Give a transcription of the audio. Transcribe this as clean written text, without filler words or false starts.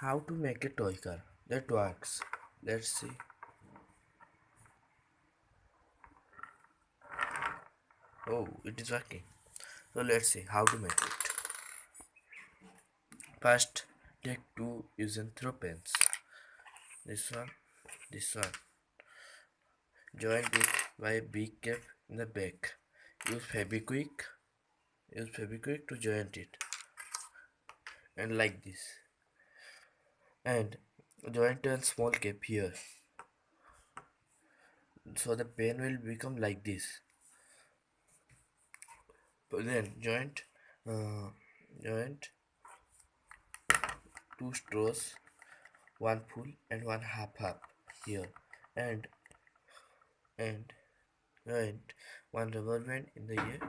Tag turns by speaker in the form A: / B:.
A: How to make a toy car that works? Let's see. Oh, it is working. So let's see how to make it. First, take two use and throw pens. This one, this one. Join it by a big gap in the back. Use Febiquick. Use Febiquick to join it, and like this. And join to a small gap here, so the pen will become like this. But then joint two straws, one full and one half here, and and one rubber band in the ear.